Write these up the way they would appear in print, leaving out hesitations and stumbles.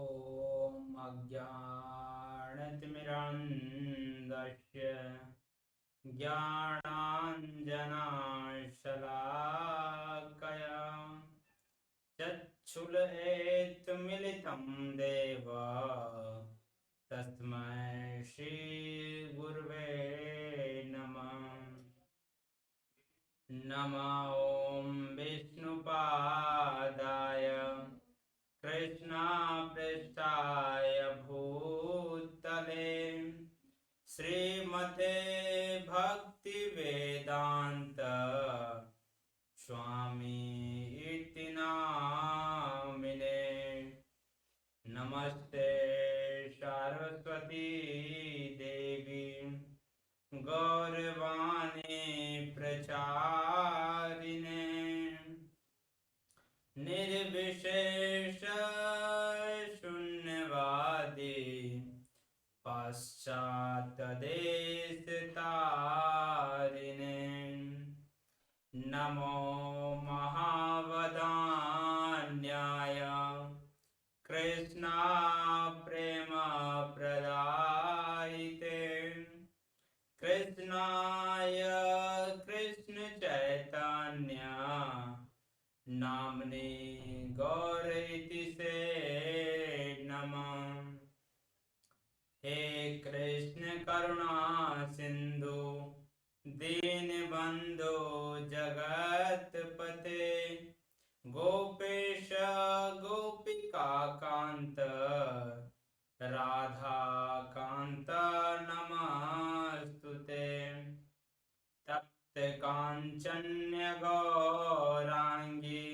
ॐ अज्ञानतिमिरन्धस्य ज्ञानाञ्जनशलाकया चक्षुर्मिलितं देव तस्मै श्रीगुरुवे नमः। नमो ॐ विष्णुपादाय कृष्णपृष्ठाय भूतले श्रीमते भक्तिवेदान्त स्वामी इति नामिने। नमस्ते सरस्वती देवी गौरवाणी प्रचारिणे निर्विशेष शून्यवादी पाश्चात्यदेशतारिणे। नमो महावदान्याय कृष्णा प्रेम प्रदायिते कृष्णाय कृष्ण चैतन्य नामने गौरति से नमः। हे कृष्ण करुणा सिंधु दीनबंधु जगतपते गोपेश गोपिका कांत राधा कांत नमस्तुते। तप्त कांचन्य गौरांगी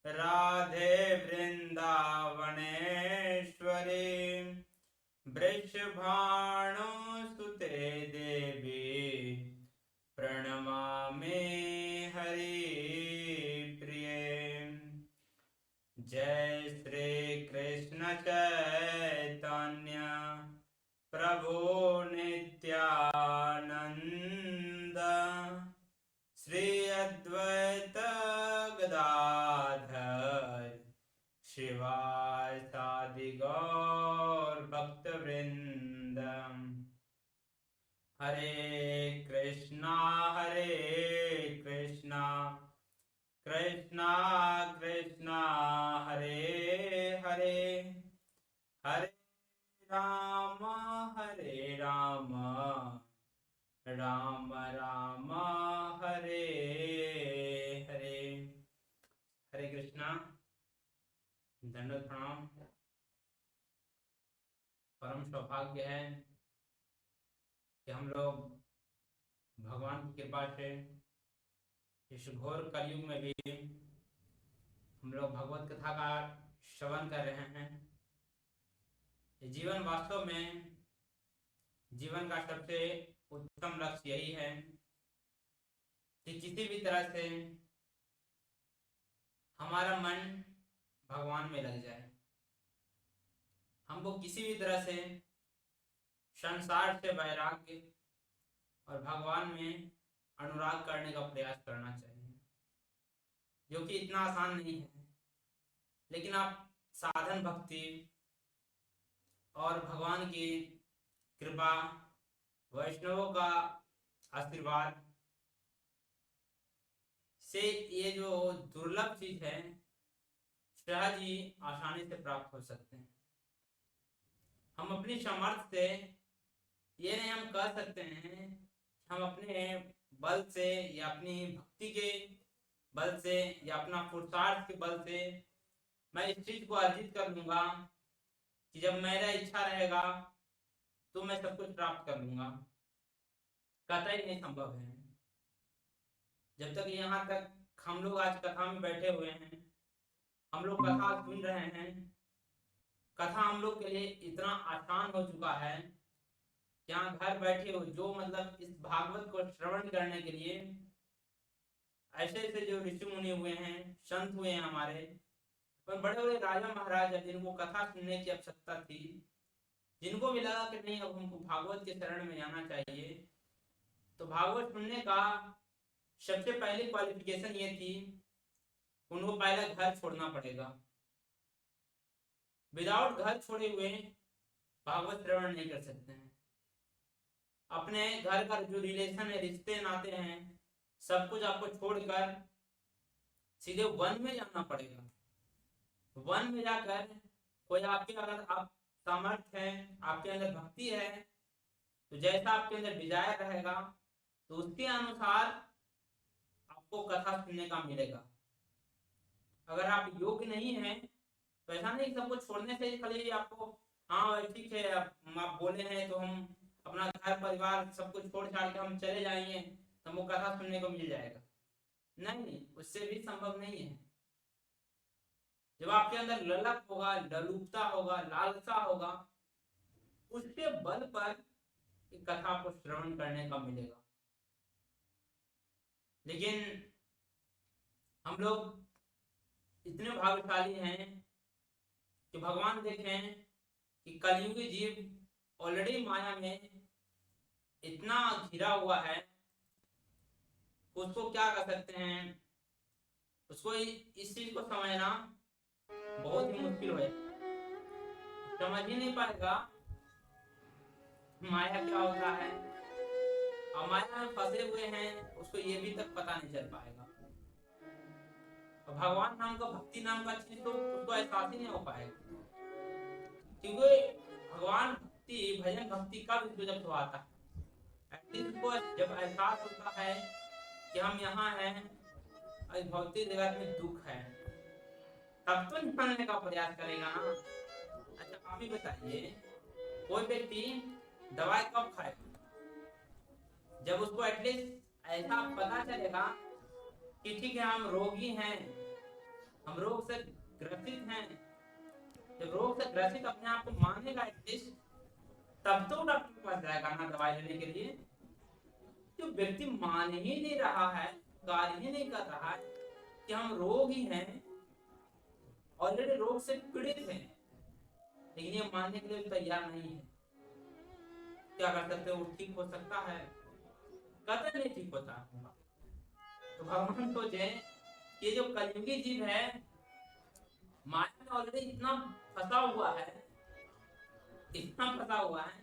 राधे वृंदावनेश्वरी वृषभानुसुते देवी प्रणमामि हरिप्रिये। जय श्री कृष्ण चैतन्य प्रभु नित्यानंद श्री अद्वैत गदाधर शिवासादि गौर भक्तवृंद। हरे कृष्णा कृष्णा कृष्णा हरे हरे हरे राम राम राम हरे हरे। हरे कृष्णा। दंडवत प्रणाम। परम सौभाग्य है कि हम लोग भगवान की कृपा से इस घोर कलयुग में भी हम लोग भगवत कथा का श्रवण कर रहे हैं। जीवन वास्तव में जीवन का सबसे उत्तम लक्ष्य यही है कि किसी भी तरह से हमारा मन भगवान में लग जाए। हमको किसी भी तरह से संसार से वैराग्य और भगवान में अनुराग करने का प्रयास करना चाहिए, जो कि इतना आसान नहीं है। लेकिन आप साधन भक्ति और भगवान की कृपा वैष्णवों का आशीर्वाद से ये जो दुर्लभ चीज है सहज ही आसानी से प्राप्त हो सकते हैं। हम अपनी सामर्थ्य से ये नहीं हम कह सकते हैं हम अपने बल से या अपनी भक्ति के बल से या अपना पुरुषार्थ के बल से मैं इस चीज को अर्जित कर लूंगा कि जब मेरा इच्छा रहेगा तो मैं सब कुछ प्राप्त कर लूंगा। कतई नहीं संभव है। जब तक यहाँ तक हम लोग आज कथा में बैठे हुए हैं, हम लोग कथा सुन रहे हैं, कथा हम लोग के लिए इतना आसान हो चुका है कि यहाँ घर बैठे हो जो मतलब इस भागवत को श्रवण करने के लिए ऐसे ऐसे जो ऋषि मुनि हुए हैं, संत हुए हैं हमारे, पर बड़े बड़े राजा महाराज हैं जिनको कथा सुनने की आवश्यकता थी, जिनको भी लगा कि नहीं अब हमको भागवत के शरण में जाना चाहिए, तो भागवत सुनने का सबसे पहली क्वालिफिकेशन ये थी उनको पहले घर छोड़ना पड़ेगा। विदाउट घर छोड़े हुए भागवत श्रवण नहीं कर सकते हैं। अपने घर का जो रिलेशन है, रिश्ते नाते हैं, सब कुछ आपको छोड़कर सीधे वन में जाना पड़ेगा। वन में जाकर कोई आपके, अगर आप सामर्थ्य है, आपके अंदर भक्ति है, तो जैसा आपके अंदर डिजायर रहेगा तो उसके अनुसार आपको कथा सुनने का मिलेगा। अगर आप योग्य नहीं है तो ऐसा नहीं सबको छोड़ने से खाली आपको, हाँ ठीक है आप बोले हैं तो हम अपना घर परिवार सब कुछ छोड़ छाड़ के हम चले जाएंगे तो हमको कथा सुनने को मिल जाएगा। नहीं, उससे भी संभव नहीं है। जब आपके अंदर ललक होगा, ललुपता होगा, लालसा होगा, उसके बल पर कथा को श्रवण करने का मिलेगा। लेकिन हम लोग इतने भाग्यशाली हैं कि भगवान देखें कि कलयुगी जीव ऑलरेडी माया में इतना घिरा हुआ है, उसको क्या कर सकते हैं, उसको इस चीज को समझना बहुत ही मुश्किल है। समझ ही नहीं पाएगा माया क्या होता है, और माया में फंसे हुए हैं उसको ये भी तक पता नहीं चल पाएगा। और भगवान नाम का, भक्ति नाम का चीज तो उसको एहसास ही नहीं हो पाएगा, क्योंकि भगवान भक्ति, भजन भक्ति का भी जब तो आता है, एटलीस्ट उसको जब एहसास होता है कि हम यहाँ हैं और भौतिक जगत में दुख है, तब तो निकलने का प्रयास करेगा ना। अच्छा आप ही बताइए, कोई व्यक्ति दवाई कब खाएगा? जब उसको एटलीस्ट ऐसा पता चलेगा कि ठीक है हम रोगी हैं, हम रोग से ग्रसित हैं। जब रोग से ग्रसित अपने आप को मानेगा एटलीस्ट, तब तो डॉक्टर के पास जाएगा ना दवाई लेने के लिए। जो व्यक्ति मान ही नहीं रहा है, कार्य ही नहीं कर रहा है कि हम रोग ही हैं, ऑलरेडी रोग से पीड़ित हैं, लेकिन ये मानने के लिए तैयार नहीं है, क्या कर सकते हो? ठीक हो सकता है? कतई नहीं ठीक होता होगा। तो भगवान सोचे ये जो कलयुगी जीव है माया में ऑलरेडी इतना फंसा हुआ है, इतना फंसा हुआ है,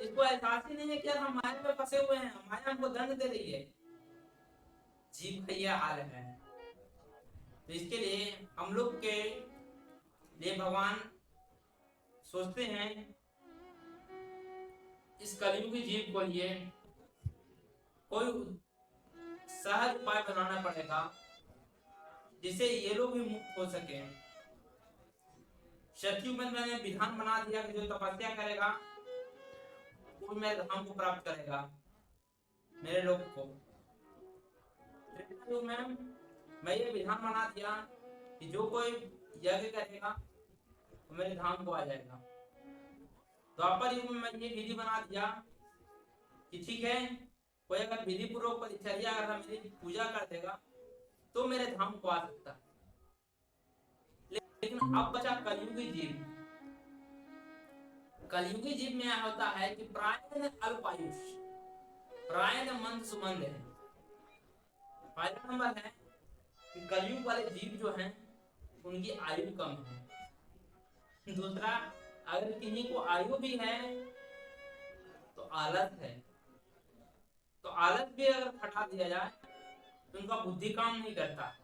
इसको एहसास ही नहीं है कि हम माया में फंसे हुए हैं, माया हमको दंड दे रही है। जीव का यह हाल है। तो इसके लिए हम लोग के लिए भगवान सोचते हैं इस कलयुगी जीव को लिए कोई सहज उपाय बनाना पड़ेगा जिससे ये लोग भी मुक्त हो सके। सतयुग में मैंने विधान बना दिया कि जो तपस्या करेगा वो मैं धाम को प्राप्त करेगा, मेरे लोग को। त्रेता युग में मैं ये विधान बना दिया कि जो कोई यज्ञ करेगा तो मेरे धाम को आ जाएगा। द्वापर युग में मैं ये विधि बना दिया कि ठीक है कोई अगर विधि पूर्वक परिचर्या अगर मेरी पूजा कर देगा तो मेरे धाम को आ सकता है। लेकिन अब बचा कलयुगी जीव। कलयुगी जीव में यह होता है कि प्रायः अल्पायुष, प्रायः मंद सुमंद है। पहला नंबर है कि कलयुग वाले जीव जो हैं उनकी आयु कम है। दूसरा, अगर किन्हीं को आयु भी है तो आलस है, तो आलस भी अगर हटा दिया जाए तो उनका बुद्धि काम नहीं करता।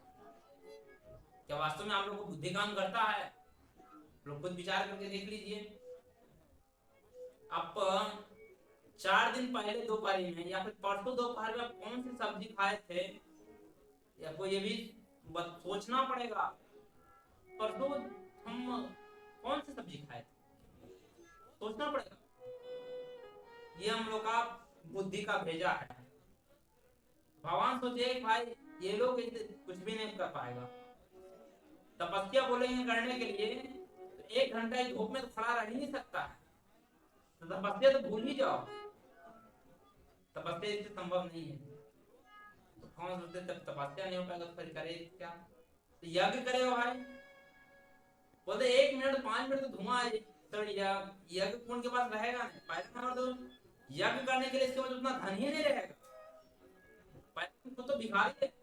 क्या वास्तव में आप लोग को बुद्धि काम करता है? लोग खुद विचार करके देख लीजिए। आप 4 दिन पहले दोपहर में या फिर परसों दोपहर में आप कौन सी सब्जी खाए थे, या को ये भी सोचना पड़ेगा। परसों हम कौन सी सब्जी खाए थे, सोचना पड़ेगा। ये हम लोग का बुद्धि का भेजा है। भगवान सोचे भाई ये लोग कुछ भी नहीं कर पाएगा, तपस्या बोलेंगे करने के लिए तो 1 घंटा धूप में तो खड़ा रह ही नहीं सकता है, तो तपस्या तो भूल ही जाओ, तपस्या इससे संभव नहीं है। तो कौन सोचते तब तपस्या नहीं हो पाएगा तो फिर करे क्या? तो यज्ञ करे हो भाई, बोलते 1 मिनट 5 मिनट तो धुआं यज्ञ कौन के पास रहेगा नहीं। पहले नंबर तो यज्ञ करने के लिए इसके पास उतना धन ही नहीं रहेगा, पहले तो भिखारी है।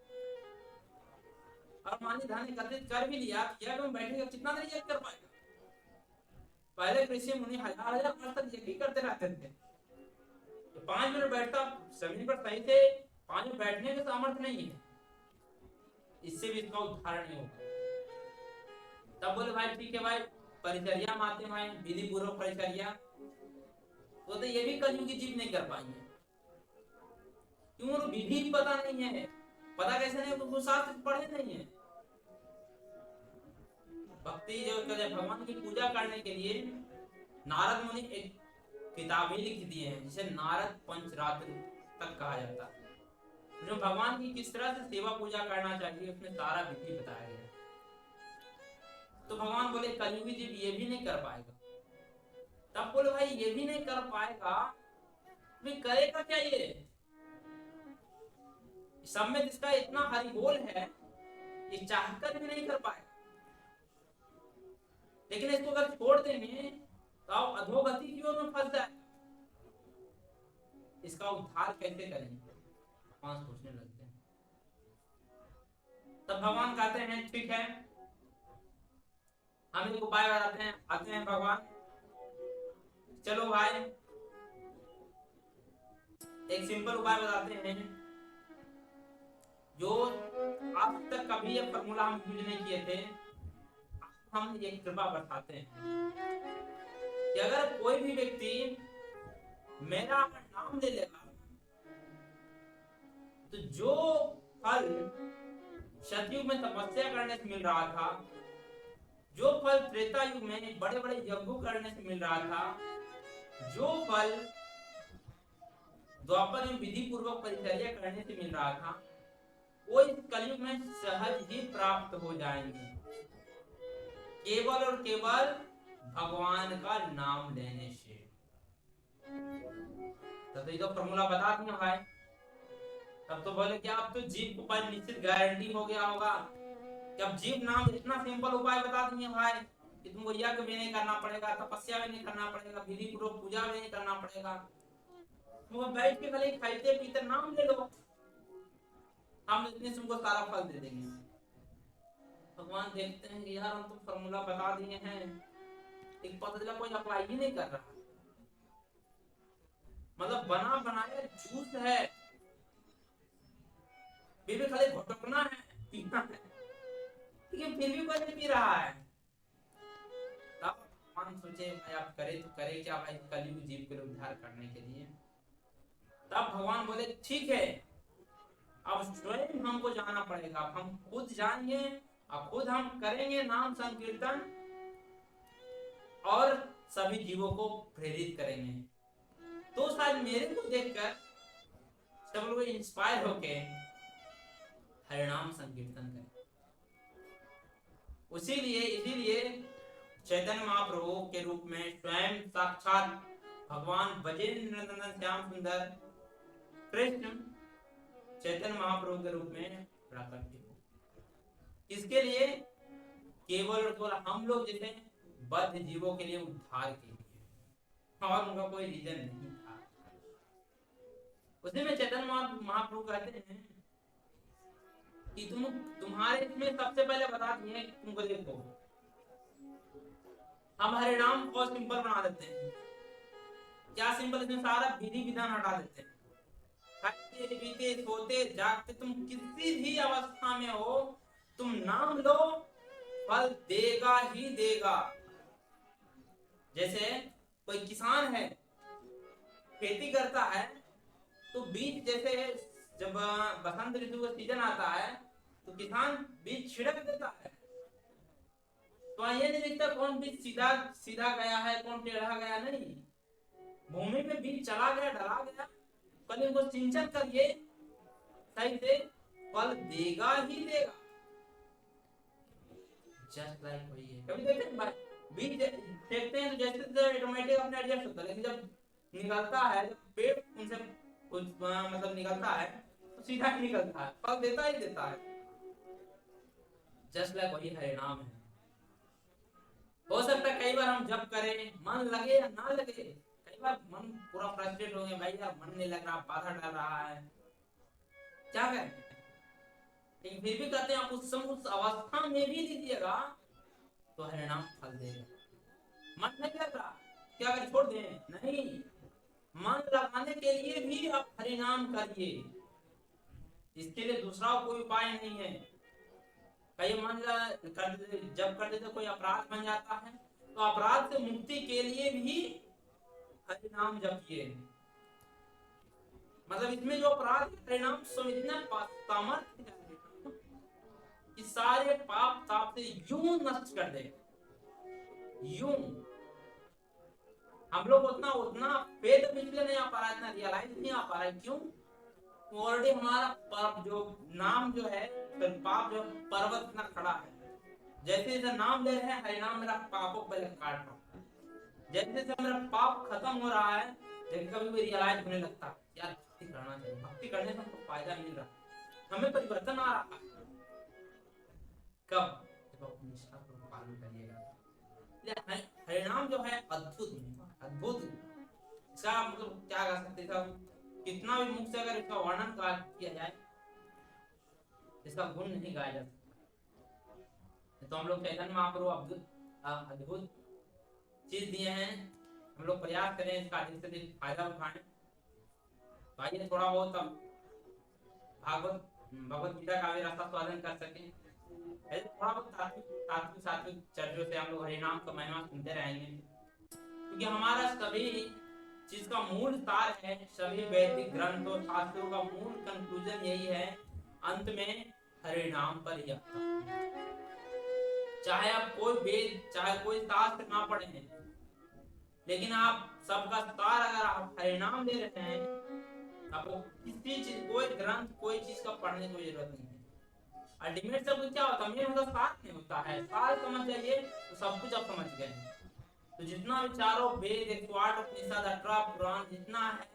और मानी धन एकत्रित कर भी लिया, यज्ञ में बैठेगा कितना देर यज्ञ कर पाएगा? पहले ऋषि मुनि हजार हजार वर्ष तक यही करते रहते थे। तो 5 मिनट बैठता जमीन पर सही से, 5 मिनट बैठने के सामर्थ्य नहीं है, इससे भी इसका उद्धार नहीं होगा। तब बोले भाई ठीक है भाई, परिचर्या माते भाई, विधि पूर्वक परिचर्या। तो ये भी कलयुगी जीव नहीं कर पाएंगे, क्यों? विधि पता नहीं है। पता कैसे नहीं? तो शास्त्र पढ़े नहीं है। भक्ति जो करे, भगवान की पूजा करने के लिए नारद मुनि एक किताबें लिख दिए हैं, जिसे नारद पंचरात्र तक कहा जाता है, जो भगवान की किस तरह से सेवा पूजा करना चाहिए उसमें सारा विधि बताया गया। तो भगवान बोले कलयुगी जीव ये भी नहीं कर पाएगा। तब बोले भाई ये भी नहीं कर पाएगा, तो करेगा क्या? ये सब में जिसका इतना हरि बोल है, ये चाहकर भी नहीं कर पाएगा। लेकिन इसको अगर छोड़ देंगे तो आप अधोगति की ओर में फंस जाएगा। इसका उद्धार कैसे करेंगे? भगवान सोचने लगते हैं। तब भगवान कहते हैं ठीक है, हम एक उपाय बताते हैं। आते हैं भगवान, चलो भाई एक सिंपल उपाय बताते हैं, जो आज तक कभी ये फॉर्मूला हम यूज नहीं किए थे। हम ये कृपा बताते हैं कि अगर कोई भी व्यक्ति मेरा नाम ले लेगा तो जो फल सतयुग में तपस्या करने से मिल रहा था, जो फल त्रेता युग में बड़े बड़े यज्ञ करने से मिल रहा था, जो फल द्वापर में विधि पूर्वक परिचर्या करने से मिल रहा था, वो इस कलयुग में सहज ही प्राप्त हो जाएंगे, केवल और केवल भगवान का नाम लेने से। तो ये तो फॉर्मूला बता दिया भाई। तब तो बोले कि आप तो जीव उपाय निश्चित गारंटी हो गया होगा कि अब जीव नाम इतना सिंपल उपाय बता दिए भाई कि तुमको यज्ञ भी नहीं करना पड़ेगा, तपस्या भी नहीं करना पड़ेगा, विधि पूर्वक पूजा भी नहीं करना पड़ेगा, तुम बैठ के खाली खाते पीते नाम ले लो, हम इतने तुमको सारा फल दे देंगे। भगवान देखते हैं कि यार हम तो फॉर्मूला बता दिए हैं, एक पता चला कोई अप्लाई ही नहीं कर रहा, मतलब बना बनाया जूस है, फिर भी खाली घोटना है, पीना है, लेकिन फिर भी कोई नहीं पी रहा है। तब भगवान सोचे भाई आप करे तो करे क्या भाई कलयुग जीव के उद्धार करने के लिए। तब भगवान बोले ठीक है, अब स्वयं हमको जाना पड़ेगा, हम खुद जाएंगे और खुद हम करेंगे नाम संकीर्तन और सभी जीवों को प्रेरित करेंगे। तो शायद मेरे को देखकर सब लोग इंस्पायर होके हरिनाम संकीर्तन करें। इसीलिए चैतन्य महाप्रभु के रूप में स्वयं साक्षात भगवान ब्रजेंद्र नंदन श्याम सुंदर कृष्ण चैतन्य महाप्रभु के रूप में प्रकट हुए। इसके लिए केवल और केवल हम लोग जैसे बद्ध जीवों के लिए उद्धार के लिए, और उनका कोई रीजन नहीं था। उसी में चैतन्य महाप्रभु कहते हैं कि तुम्हारे इसमें सबसे पहले बता दिए तुमको, देखो हम हरे नाम को सिंपल बना देते हैं। क्या सिंपल? इसमें सारा विधि विधान हटा देते हैं। खाते पीते सोते जागते तुम किसी भी अवस्था में हो, तुम नाम लो, फल देगा ही देगा। जैसे कोई किसान है, खेती करता है, तो बीज जैसे जब बसंत ऋतु का सीजन आता है तो किसान बीज छिड़क देता है, तो ये नहीं दिखता कौन बीज सीधा सीधा गया है, कौन टेढ़ा गया, नहीं, भूमि में बीज चला गया, डला गया, कल उनको सिंचन करिए सही से, फल देगा ही देगा। जस्ट लाइक वही है। कभी देखते हैं भाई बीज फेंकते हैं तो जैसे ऑटोमेटिक अपने एडजस्ट होता है, लेकिन जब निकलता है, जब पेड़ उनसे कुछ मतलब निकलता है तो सीधा ही निकलता है, फल देता ही देता है। जस्ट लाइक वही हरे नाम है। हो सकता है कई बार हम जब करें मन लगे या ना लगे, कई बार मन पूरा फ्रस्ट्रेट हो गया, भाई यार मन नहीं लग रहा, बाधा डाल रहा है, क्या करें? लेकिन फिर भी कहते हैं आप उस अवस्था में भी दीजिएगा तो हरे नाम फल देगा। मन नहीं लग रहा, क्या करें, छोड़ दें? नहीं, मन लगाने के लिए भी आप हरिनाम करिए, इसके लिए दूसरा कोई उपाय नहीं है। कई मन जब कर देते कोई अपराध बन जाता है, तो अपराध से मुक्ति के लिए भी हरिनाम जपिए। मतलब इसमें जो अपराध है, हरिनाम इतना सामर्थ्य है कि सारे पाप ताप से यूं नष्ट कर दे, यूं। हम लोग उतना उतना वेद में इसलिए नहीं आ पा रहा है, इतना रियलाइज नहीं आ पा रहा है, क्यों? ऑलरेडी हमारा पाप जो नाम जो है, पाप जो पर्वत इतना खड़ा है, जैसे जैसे नाम ले रहे हैं हरिनाम, मेरा पापों पर काट रहा है, जैसे जैसे मेरा पाप खत्म हो रहा है, लेकिन कभी भी रियलाइज होने लगता है यार भक्ति करना चाहिए, भक्ति करने से हमको फायदा मिल रहा है, हमें परिवर्तन आ रहा है। कब? जब आप निष्ठा को पालन करिएगा। हरिनाम जो है अद्भुत अद्भुत, इसका मतलब क्या कह सकते हैं, कितना भी मुख से अगर इसका वर्णन किया जाए, इसका गुण नहीं गाया जा सकता। तो हम लोग चैतन्य महाप्रभु अद्भुत चीज दिए हैं, हम लोग प्रयास करें इसका अधिक से अधिक फायदा उठाएं। तो आइए थोड़ा बहुत भगवत गीता का भी रास्ता स्वादन कर सकें, ऐसे थोड़ा बहुत तात्विक सात्विक चर्चों से हम लोग हरिनाम का महिमा सुनते रहेंगे, क्योंकि हमारा सभी चीज का मूल सार है, सभी वैदिक ग्रंथों शास्त्रों का मूल कंक्लूजन यही है, अंत में हरिनाम पर ही आता है। चाहे आप कोई वेद चाहे कोई शास्त्र ना पढ़े हैं, लेकिन आप सबका सार अगर आप हरिनाम ले रहे हैं, आपको किसी चीज कोई ग्रंथ कोई चीज का पढ़ने की जरूरत नहीं है। अल्टीमेट सब क्या होता है, मेन होता सार नहीं होता है, सार समझ जाइए तो सब कुछ आप समझ गए। तो जितना भी चारों वेद 108 उपनिषद 18 पुराण जितना है,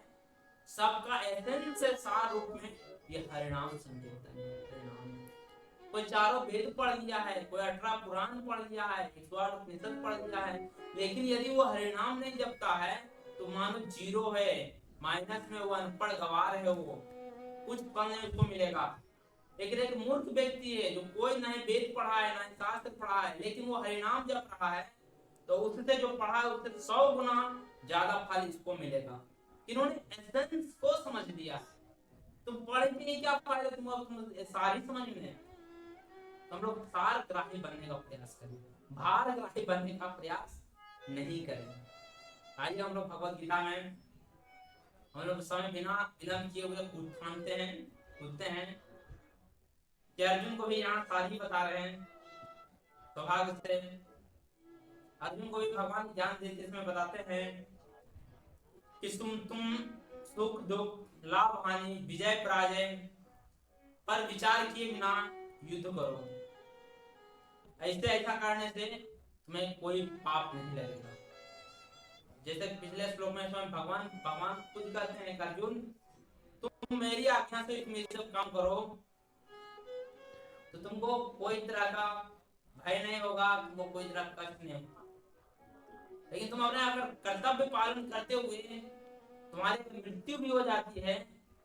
सबका एसेंस सार रूप में ये हरिनाम संकीर्तन है। हरिनाम कोई चारों वेद पढ़ लिया है, कोई 18 पुराण पढ़ लिया है, 108 उपनिषद पढ़ लिया है, लेकिन यदि वो हरिनाम नहीं जपता है तो मानो जीरो है, माइनस में, वो अनपढ़ गवार है, वो कुछ फल नहीं उसको मिलेगा। लेकिन एक मूर्ख व्यक्ति है जो कोई नहीं वेद पढ़ा है ना शास्त्र पढ़ा है, लेकिन वो हरिनाम जप रहा है, तो उससे जो पढ़ा है उससे 100 गुना ज्यादा फल इसको मिलेगा। इन्होंने एसेंस को समझ लिया। तुम पढ़ के क्या फायदा, तुम सारी समझ में। हम लोग सार ग्राही बनने का प्रयास करें, भार ग्राही बनने का प्रयास नहीं करें। आइए हम लोग भगवत गीता में हम लोग समय बिना विलंब किए हुए कूदते हैं कि अर्जुन को भी यहाँ सार ही बता रहे हैं। सौभाग्य से अर्जुन को भी भगवान ज्ञान देते इसमें बताते हैं कि तुम सुख दुख लाभ हानि विजय पराजय पर विचार किए बिना युद्ध करो, ऐसा करने से तुम्हें कोई पाप नहीं लगेगा। जैसे पिछले श्लोक में स्वयं भगवान खुद कहते हैं अर्जुन तुम मेरी आज्ञा से मेरे काम करो तो तुमको कोई तरह का भय नहीं होगा, तुमको कोई तरह का कष्ट नहीं होगा। लेकिन तुम अपने अगर कर्तव्य पालन करते हुए तुम्हारी मृत्यु भी हो जाती है,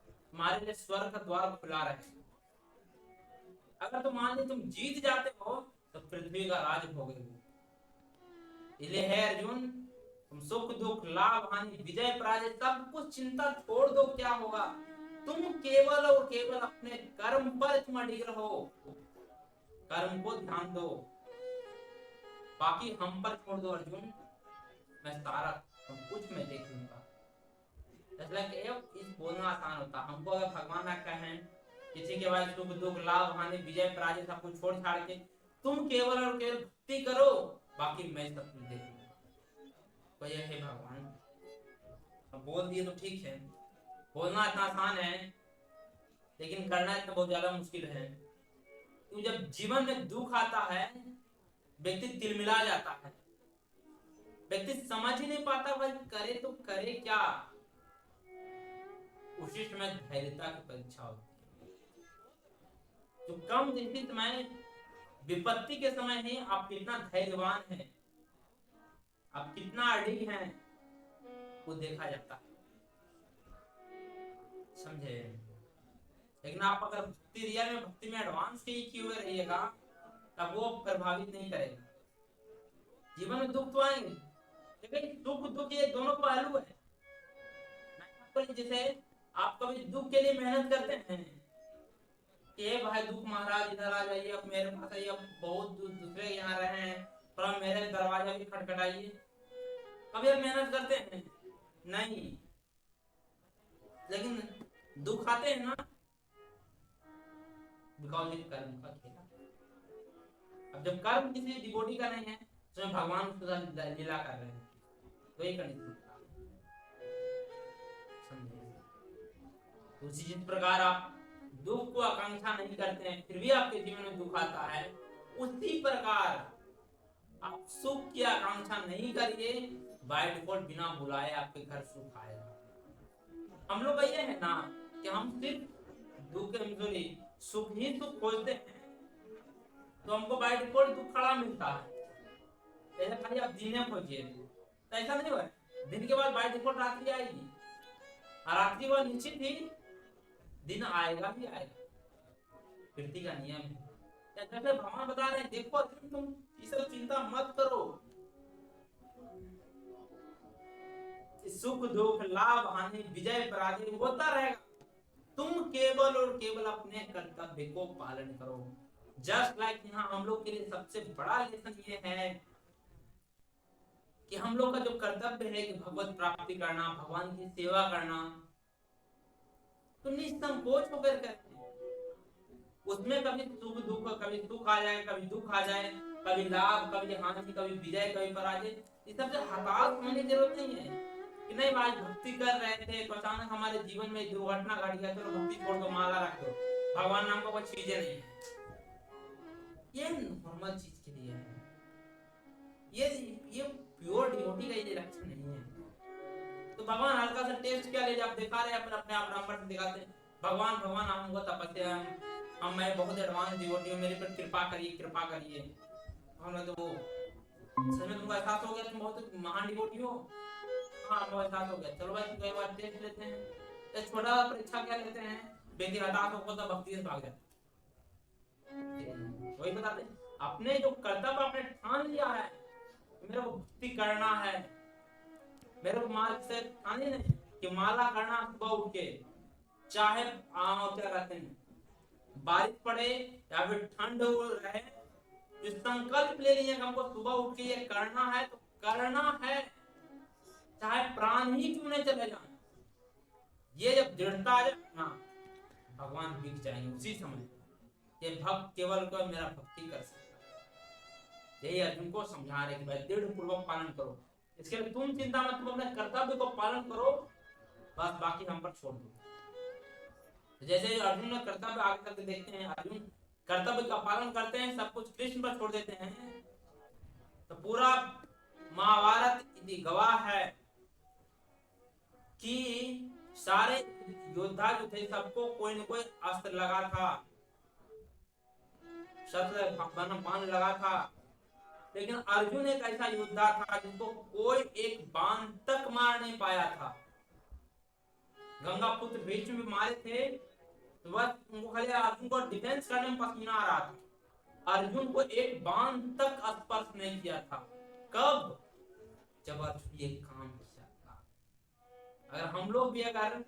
तुम्हारे लिए स्वर्ग का द्वार खुला रहे। अगर तुम मान ली तुम जीत जाते हो तो पृथ्वी का राज भोगोगे। इसलिए है अर्जुन, तुम सुख दुख लाभ हानि विजय पराजय सब कुछ चिंता छोड़ दो। क्या होगा, तुम केवल और केवल अपने कर्म पर तुम अडिग रहो, कर्म को ध्यान दो, बाकी हम पर छोड़ दो अर्जुन, मैं सारा सब कुछ मैं देख लूंगा। इस बोलना आसान होता, हमको अगर भगवान ना कहें किसी के बाद सुख दुख लाभ हानि विजय पराजय सब कुछ छोड़ छाड़ के तुम केवल और केवल भक्ति करो, बाकी मैं सब कुछ देख लूंगा, तो ये है भगवान। अब बोल दिए तो ठीक है, बोलना इतना आसान है लेकिन करना इतना बहुत ज्यादा मुश्किल है। तो जब जीवन में दुख आता है व्यक्ति तिलमिला जाता है, व्यक्ति समझ ही नहीं पाता भाई करे तो करे क्या। उसी समय धैर्यता की परीक्षा होती है। जो कम निश्चित में विपत्ति के समय ही आप कितना धैर्यवान हैं, आप कितना अड़िग हैं, वो देखा जाता है, समझे। लेकिन आप अगर भक्ति में एडवांस किए हुए रहिएगा तब वो प्रभावित नहीं करेगा। जीवन में दुख तो आएंगे, लेकिन सुख दुख ये दोनों पहलू है। जैसे आप कभी दुख के लिए मेहनत करते हैं कि भाई दुख महाराज इधर आ जाइए, अब मेरे पास आइए, अब बहुत दूसरे यहाँ रहे हैं, थोड़ा मेरे दरवाजा भी खटखटाइए, कभी आप मेहनत करते हैं नहीं। लेकिन दुख आते हैं ना, बिकॉज ये कर्म का खेला। अब जब कर्म किसी डिवोटी का नहीं है तो भगवान उसके साथ लीला कर रहे हैं, तो ये कंडीशन समझे। उसी जिस प्रकार आप दुख को आकांक्षा नहीं करते हैं फिर भी आपके जीवन में दुख आता है, उसी प्रकार आप सुख की आकांक्षा नहीं करिए, बाय डिफॉल्ट बिना बुलाए आपके घर सुख आएगा। हम लोग ये है ना कि हम सिर्फ दुख सॉरी सुख ही सुख खोजते हैं, तो हमको बाय डिफॉल्ट दुख खड़ा मिलता है। ऐसा खाली आप जीने खोजिए तो ऐसा नहीं हुआ, दिन के बाद बाय डिफॉल्ट रात्रि आएगी, और रात्रि को निश्चित ही दिन आएगा ही आएगा, प्रकृति का नियम है। जैसे भगवान बता रहे हैं, देखो तुम ये सब चिंता मत करो, सुख दुख लाभ हानि विजय पराजय होता रहेगा, तुम केवल और केवल अपने कर्तव्य को पालन करो। जस्ट लाइक यहाँ हम लोग के लिए सबसे बड़ा लेसन ये है कि हम लोग का जो कर्तव्य है कि भगवत प्राप्ति करना, भगवान की सेवा करना, तो निसंकोच होकर करते हैं। उसमें कभी सुख दुख, कभी सुख आ जाए, कभी दुख आ जाए, कभी लाभ, कभी हानि, कभी विजय, कभी पराजय, इस सबसे हताश होने की जरूरत नहीं है कि नहीं आज भक्ति कर रहे थे तो अचानक हमारे जीवन में दुर्घटना घट गया, चलो भक्ति छोड़ दो, माला रख दो, भगवान नाम का कोई चीजें नहीं है। ये नॉर्मल चीज के लिए है, ये प्योर डिवोटी का ये लक्षण नहीं है। तो भगवान हल्का सा टेस्ट क्या ले, आप दिखा रहे हैं अपने आप नंबर से दिखाते हैं, भगवान भगवान हमको तपस्या हम मैं बहुत एडवांस डिवोटी हूँ, मेरे पर कृपा करिए कृपा करिए। हमने तो वो सच में तुमको एहसास हो गया तुम बहुत महान डिवोटी हो, हाँ हमको एहसास हो गया, चलो भाई एक बार टेस्ट लेते हैं। एक छोटा परीक्षा क्या लेते हैं, व्यक्ति हताश होगा तो भक्ति से भाग जाता है। वही बताते हैं, अपने जो कर्तव्य आपने ठान लिया है, मेरे को भक्ति करना है, मेरे को मार्ग से ठानी नहीं कि माला करना सुबह उठ के, चाहे क्या कहते हैं बारिश पड़े या फिर ठंड रहे, जो संकल्प ले लिए हमको सुबह उठ के ये करना है तो करना है, चाहे प्राण ही क्यों नहीं चले जाए। ये जब दृढ़ता आ जाए ना, भगवान बिक जाएंगे उसी समय। ये भक्त केवल को मेरा भक्ति कर सकता है, यही अर्जुन को समझा रहे कि भाई दृढ़ पूर्वक पालन करो, इसके लिए तुम चिंता मत, तुम अपने कर्तव्य को पालन करो, बस बाकी हम पर छोड़ दो। जैसे अर्जुन ने कर्तव्य आगे तक देखते हैं, अर्जुन कर्तव्य का पालन करते हैं, सब कुछ कृष्ण पर छोड़ देते हैं, तो पूरा महाभारत गवाह है कि सारे योद्धा जो थे सबको कोई न कोई अस्त्र लगा था, शस्त्र बाण लगा था, लेकिन अर्जुन एक ऐसा योद्धा था जिसको कोई एक बाण तक मार नहीं पाया था। गंगा पुत्र भीष्म भी मारे थे तो बस उनको खाली अर्जुन को डिफेंस करने में पसीना आ रहा था, अर्जुन को एक बाण तक स्पर्श नहीं किया था। कब? जब अर्जुन ये काम किया था। अगर हम लोग भी अगर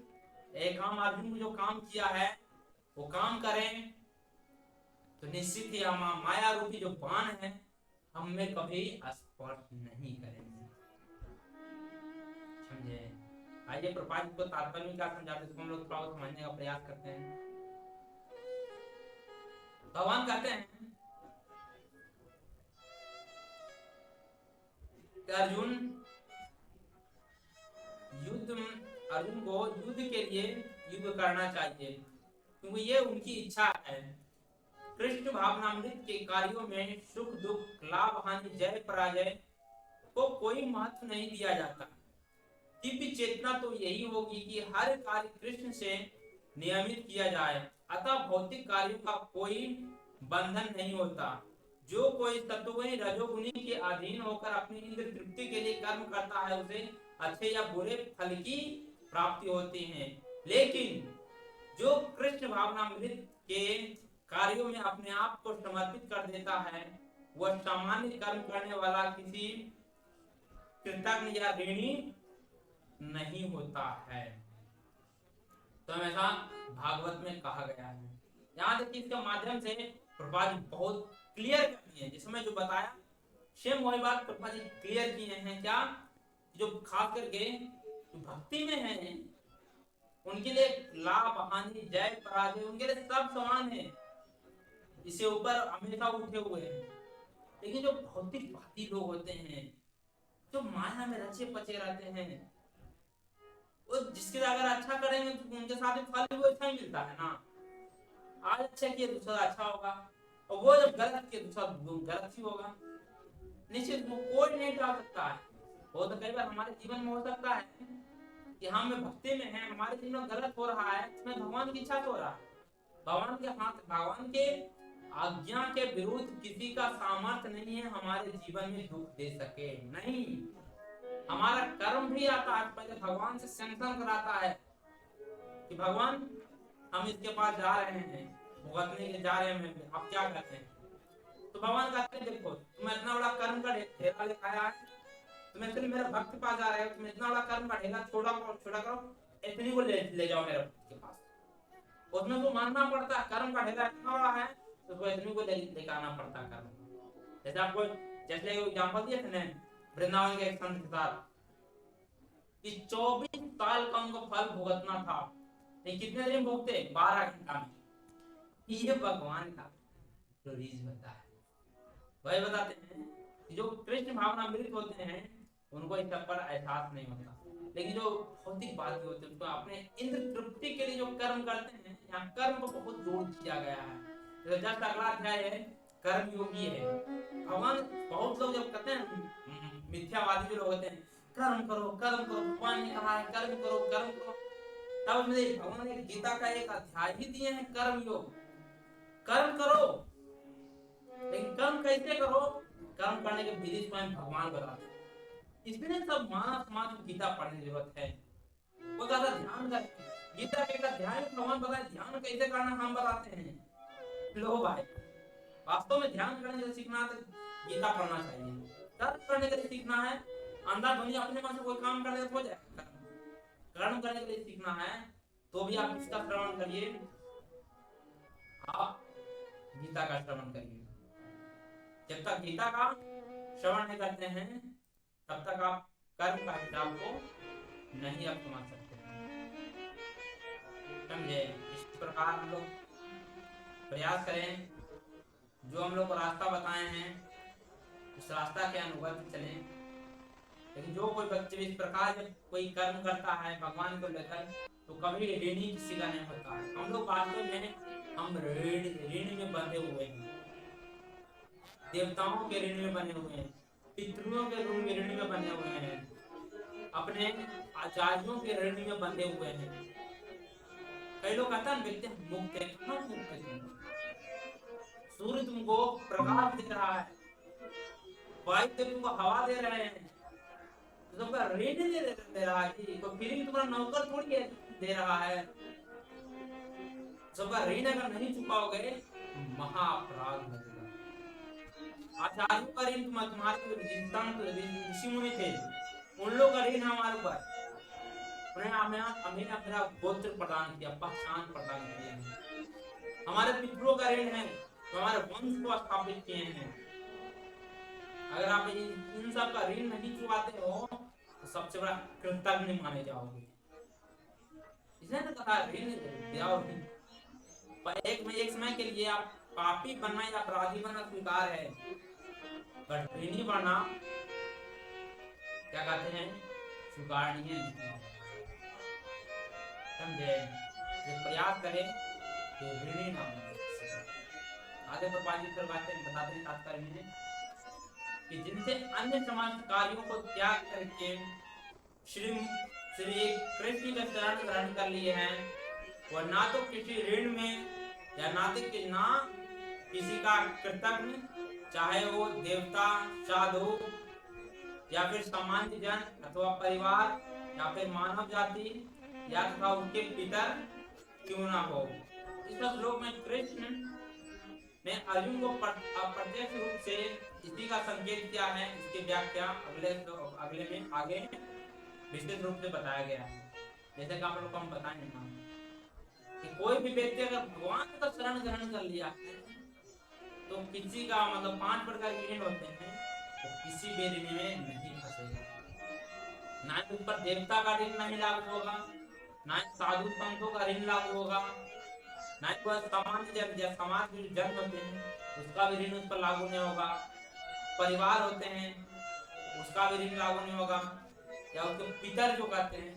एक काम अर्जुन ने जो काम किया है वो काम करें तो निश्चित ही हम माया रूपी जो बाण है हम में कभी स्पर्श नहीं करेंगे। समझे? आइए प्रपात को तात्पर्य में क्या समझाते हैं, हम लोग थोड़ा समझने का प्रयास करते हैं। भगवान कहते हैं कि अर्जुन को युद्ध के लिए युद्ध करना चाहिए, क्योंकि ये उनकी इच्छा है। कृष्ण भावनामृत के कार्यों में सुख दुख लाभ हानि जय पराजय को कोई महत्व नहीं दिया जाता। दिव्य चेतना तो यही होगी कि हर कार्य कृष्ण से नियमित किया जाए, अतः भौतिक कार्यों का कोई बंधन नहीं होता। जो कोई सत्वगुणी रजोगुणी के अधीन होकर अपनी इंद्र तृप्ति के लिए कर्म करता है उसे अच्छे या बुरे फल की प्राप्ति होती है, लेकिन जो कृष्ण भावनामृत के कार्यों में अपने आप को समर्पित कर देता है वह सामान्य कर्म करने वाला किसी कृतज्ञ या ऋणी नहीं होता है। तो हमेशा भागवत में कहा गया है। यहाँ तक कि इसके माध्यम से प्रभुपाद जी बहुत क्लियर करती है, जिसमें जो बताया सेम वही बात प्रभुपाद जी क्लियर किए हैं। क्या जो खास करके जो भक्ति में है उनके लिए लाभ हानि जय पराजय उनके लिए सब समान है, इससे ऊपर हमेशा उठे हुए हैं। लेकिन जो भौतिकवादी लोग होते हैं, जो माया में रचे पचे रहते हैं, वो जिसके अगर अच्छा करेंगे तो उनके साथ में फल भी अच्छा ही मिलता है ना। आज अच्छा किया दूसरा अच्छा होगा, और वो जब गलत किया दूसरा गलत ही होगा। निश्चित वो कोई नहीं डाल सकता है। वो तो कई बार हमारे जीवन में हो सकता है कि हम भक्ति में हैं, हमारे जीवन में गलत हो रहा है, इसमें भगवान की इच्छा हो रहा है। भगवान के हाथ, भगवान के आज्ञा के विरुद्ध किसी का सामर्थ्य नहीं है हमारे जीवन में दुख दे सके। नहीं, हमारा कर्म भी आता है, पहले भगवान से संकल्प कराता है कि भगवान हम इसके पास जा रहे हैं, भुगतने के जा रहे हैं, आप क्या करते हैं। तो भगवान कहते हैं देखो तुम इतना बड़ा कर्म का ढेला लिखाया है, तुम एक्चुअली मेरे भक्त के पास जा रहे हो, तुम इतना बड़ा कर्म का ढेला छोटा करो, इतनी को ले जाओ मेरे भक्त के पास। उसमें तो मानना पड़ता है कर्म का ढेला इतना बड़ा है तो उसको इतनी को लेकर आना पड़ता है कर्म। जैसे आपको जैसे एग्जांपल दिए थे ना वृंदावन के एक संत के साथ कि 24 साल का उनको फल भुगतना था, लेकिन कितने दिन भुगते? 12 घंटा में। ये भगवान का रीज होता है। वही बताते हैं कि जो कृष्ण भावना मृत होते हैं उनको इस सब पर एहसास नहीं होता, लेकिन जो भौतिक बात होते हैं उनको अपने इंद्र तृप्ति के लिए जो कर्म करते हैं, यहाँ कर्म को बहुत जोर दिया गया है। तो जस्ट अगला अध्याय है कर्म योगी है। भगवान बहुत लोग जब कहते हैं, मिथ्यावादी जो लोग होते हैं कर्म करो भगवान ने कहा है कर्म करो, तब मुझे भगवान ने गीता का एक अध्याय ही दिए हैं कर्म योग। कर्म करो, लेकिन कर्म कैसे करो? कर्म करने के विधि स्वयं भगवान बताते हैं। इसलिए सब मानव समाज को गीता पढ़ने की जरूरत है। वो ज्यादा ध्यान करें, गीता के अध्याय में भगवान बताए ध्यान कैसे करना हम बताते हैं। लो भाई, वास्तव में ध्यान करने के लिए सीखना है तो गीता पढ़ना चाहिए। कर्म करने के लिए सीखना है, अंधा धुनी अपने मन से कोई काम कर दे तो हो जाएगा। कर्म करने के लिए सीखना है तो भी आप इसका श्रवण करिए, आप गीता का श्रवण करिए। जब तक गीता का श्रवण नहीं करते हैं तब तक आप कर्म का हिसाब को नहीं आप समझ सकते। समझे? इस प्रकार हम लोग प्रयास करें, जो हम लोग को रास्ता बताए हैं उस रास्ता के अनुगत चलें। लेकिन जो कोई बच्चे इस प्रकार जब कोई कर्म करता है भगवान को लेकर तो कभी ऋणी किसी का नहीं होता है। हम लोग वास्तव में हम ऋण में बंधे हुए हैं, देवताओं के ऋण में बने हुए हैं, पितरों के ऋण में बने हुए हैं, अपने आचार्यों के ऋण में बंधे हुए हैं। कई लोग कहते हैं व्यक्ति मुक्त है, कहाँ मुक्त है? सूर्य तुमको प्रकाश दे रहा है, वायु तुमको हवा दे रहे हैं, तुमका ऋण दे रहा है कि तो फ्री में तुम्हारा नौकर थोड़ी दे रहा है। सबका ऋण अगर नहीं चुकाओगे महाअपराध लगेगा। आचार्यों का ऋण तुम्हारे ऋषि मुनि थे, उन लोग का ऋण हमारे ऊपर, उन्हें हमें अपना गोत्र प्रदान किया, पहचान प्रदान किया। हमारे पितरों का ऋण है तो हमारे वंश को स्थापित किए हैं। अगर आप इन सब का ऋण नहीं चुकाते हो तो सबसे बड़ा कृतज्ञ माने जाओगे। इसलिए तो कहा ऋण दिया एक समय के लिए आप पापी बनना या अपराधी बनना स्वीकार है, पर ऋणी बनना क्या कहते हैं स्वीकारनीय नहीं। समझे? ये प्रयास करें कि ऋणी ना बने। आगे प्रपाजी फिर बताते हैं तात्पर्य में कि जिनसे अन्य समाज कार्यों को त्याग करके श्री कृष्ण का शरण ग्रहण कर लिए हैं, वह ना तो किसी ऋण में या ना किसी का कृतज्ञ, चाहे वो देवता, साधु या फिर सामान्य जन अथवा परिवार या फिर मानव जाति या तथा उनके पितर क्यों ना हो। इस श्लोक में कृष्ण मैं अर्जुन को अप्रत्यक्ष रूप से इसी का संकेत क्या है, इसकी व्याख्या अगले में आगे विशेष रूप से बताया गया है। जैसे कि आप लोग को हम बताएंगे ना कि कोई भी व्यक्ति अगर भगवान का शरण ग्रहण कर लिया है तो किसी का मतलब 5 प्रकार के ऋण होते हैं, तो किसी भी ऋण में नहीं फंसेगा। ना उस पर देवता का ऋण नहीं लागू होगा, ना साधु संतों का ऋण लागू होगा, ना कोई सामान्य जन समाज में जन होते हैं उसका भी ऋण उस पर लागू नहीं होगा, परिवार होते हैं उसका भी ऋण लागू नहीं होगा, या उसके पितर जो कहते हैं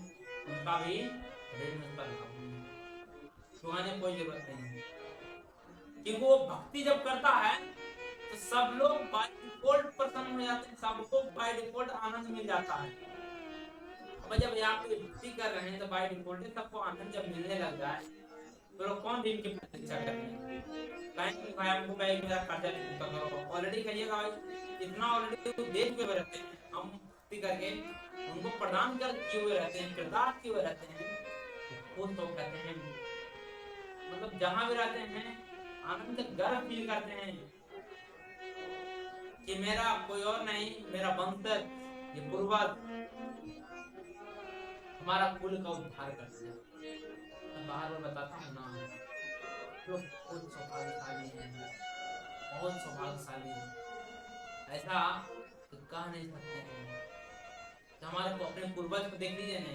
उनका भी ऋण उस पर लागू नहीं होगा। चुकाने कोई जरूरत नहीं है, क्योंकि वो भक्ति जब करता है तो सब लोग बाय डिफॉल्ट प्रसन्न हो जाते हैं, सबको बाय डिफॉल्ट आनंद मिल जाता है। अब जब यहाँ पे भक्ति कर रहे हैं तो बाय डिफॉल्ट सबको आनंद जब मिलने लग जाए तो लोग कौन ऋण की प्रतीक्षा करेंगे? कहेंगे भाई हमको भाई मेरा खर्चा नहीं चुकता करो, ऑलरेडी करिएगा भाई, इतना ऑलरेडी तो दे चुके रहते हैं हम भक्ति करके, उनको प्रदान कर किए हुए रहते हैं, किरदार किए हुए रहते हैं, खुद तो कहते हैं मतलब जहां भी रहते हैं आनंद गर्व फील करते हैं कि मेरा कोई और नहीं, मेरा वंशज, ये पूर्वज हमारा कुल का उद्धार करते हैं। मैं बार बार बताता हूँ ना, लोग बहुत सौभाग्यशाली हैं, बहुत सौभाग्यशाली हैं, ऐसा तो कह नहीं सकते हैं। तो हमारे को अपने पूर्वज को देख लीजिए ना,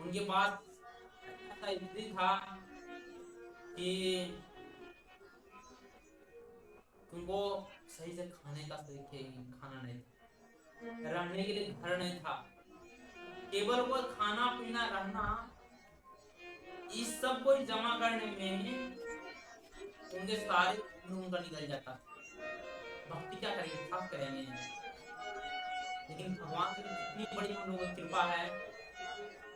उनके पास ऐसा स्थिति था कि उनको सही से खाने का खाना नहीं था, रहने के लिए घर नहीं था, केवल वो खाना पीना रहना इस सब को जमा करने में उनके सारे उनका निकल जाता। भक्ति क्या करेंगे, सब करेंगे, लेकिन भगवान की कितनी बड़ी हम लोगों की कृपा है,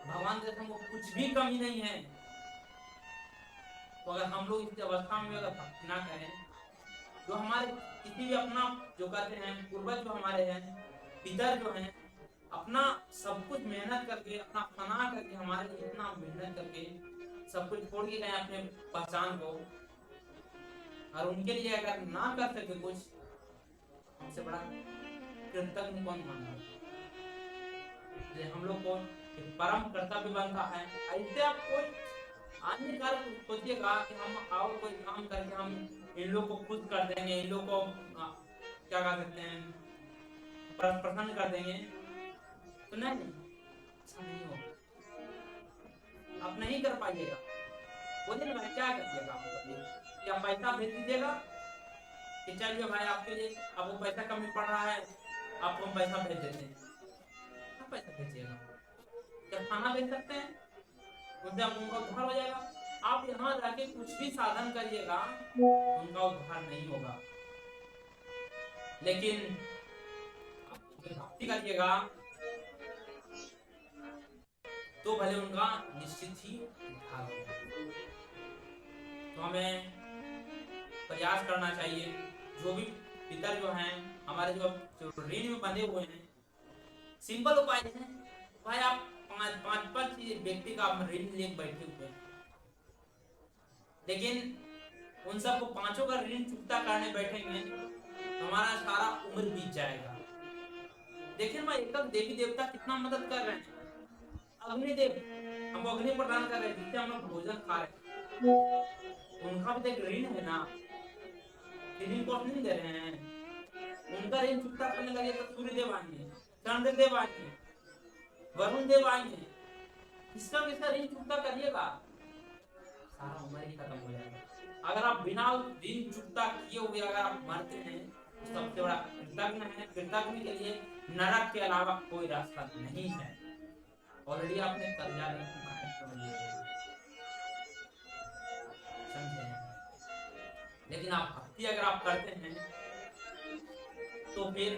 भगवान के हमको कुछ भी कमी नहीं है। तो अगर हम लोग इस अवस्था में अगर भक्ति ना करें, जो हमारे किसी भी अपना जो कहते हैं पूर्वज जो हमारे हैं, पितर जो हैं, अपना सब कुछ मेहनत करके, अपना फना करके, हमारे लिए इतना मेहनत करके सब कुछ छोड़ के गए अपने पहचान को, और उनके लिए अगर ना कर सके कुछ, हमसे बड़ा कृतज्ञ कौन माना? हम लोग को परम कर्तव्य बनता है। ऐसे आप कोई अन्य कार्य सोचिएगा कि हम आओ कोई काम करके हम इन लोग को खुश कर देंगे, इन लोग को क्या कह सकते हैं प्रसन्न कर देंगे, तो नहीं, ऐसा नहीं होगा, आप नहीं कर पाइएगा। बोलिए ना भाई क्या करिएगा, क्या पैसा भेज दीजिएगा कि चलिए भाई आपके लिए आपको पैसा कमी पड़ रहा है, आपको हम पैसा भेज देते हैं, क्या पैसा भेजिएगा? क्या खाना भेज सकते हैं? उनसे उनका उद्धार हो जाएगा? आप यहाँ जाके कुछ भी साधन करिएगा उनका उद्धार नहीं होगा, लेकिन भक्ति करिएगा तो भले उनका निश्चित ही उद्धार होगा। तो हमें प्रयास करना चाहिए, जो भी पितर जो हैं हमारे जो ऋण में बंधे हुए हैं, सिंपल उपाय है भाई, आप पांच व्यक्ति का ऋण लेके बैठे हुए हैं, लेकिन उन सबको पांचों का ऋण चुकता करने बैठेंगे तो हमारा सारा उम्र बीत जाएगा। देखिए ना एकदम देवी देवता कितना मदद कर रहे हैं, अग्निदेव हमको अग्नि प्रदान कर रहे हैं जिससे हम लोग भोजन खा रहे हैं, उनका भी एक ऋण है ना, ऋण को नहीं दे रहे हैं, उनका ऋण चुकता करने लगे तो सूर्य देव आएंगे, चंद्र देव आएंगे, वरुण देव आएंगे, इसका ऋण चुकता करिएगा सारा उम्र ही खत्म हो जाएगा। अगर आप बिना ऋण चुकता किए हुए अगर आप मरते हैं तो सबसे बड़ा कृतज्ञ है, कृतज्ञ के लिए नरक के अलावा कोई रास्ता नहीं है, ऑलरेडी आपने कर्जा ले समझे। लेकिन आप भक्ति अगर आप करते हैं तो फिर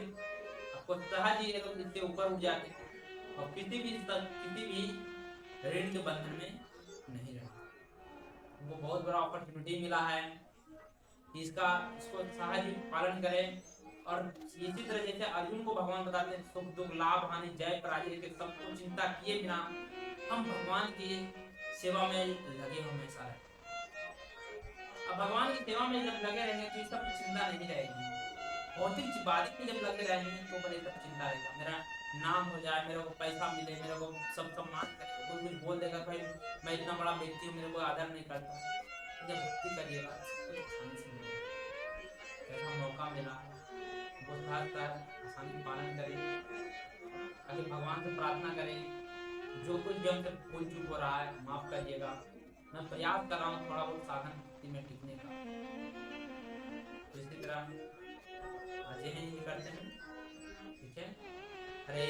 आपको सहज ही इससे ऊपर उठ जाते हैं और किसी भी ऋण के बंधन में नहीं रहते। वो बहुत बड़ा अपॉर्चुनिटी मिला है, इसको सहज ही पालन करें। और इसी तरह जैसे अर्जुन को भगवान बताते हैं सुख दुख लाभ हानि जय पराजय के सबको चिंता किए बिना हम भगवान की सेवा में लगे हमेशा रहे। अब भगवान की सेवा में जब लगे रहेंगे तो ये सब चिंता नहीं रहेगी। भौतिक इबादत में जब लगे रहेंगे तो बड़े सब चिंता रहेगा, मेरा नाम हो जाए, मेरे को पैसा मिले, मेरे को सब सम्मान करे, कोई कुछ बोल देगा भाई मैं इतना बड़ा व्यक्ति हूँ, मेरे को आदर नहीं करता। जब भक्ति करिएगा सब कुछ आसानी से मिलेगा। ऐसा मौका मिला है, वो हर आसानी पालन करें, आगे भगवान से प्रार्थना करें जो कुछ भी हमसे भूल चूक हो रहा है माफ करिएगा। मैं प्रयास कर रहा हूँ थोड़ा बहुत साधन भक्ति में टिकने का। तो इसी तरह अजय हैं ये करते हैं। ठीक है, हरे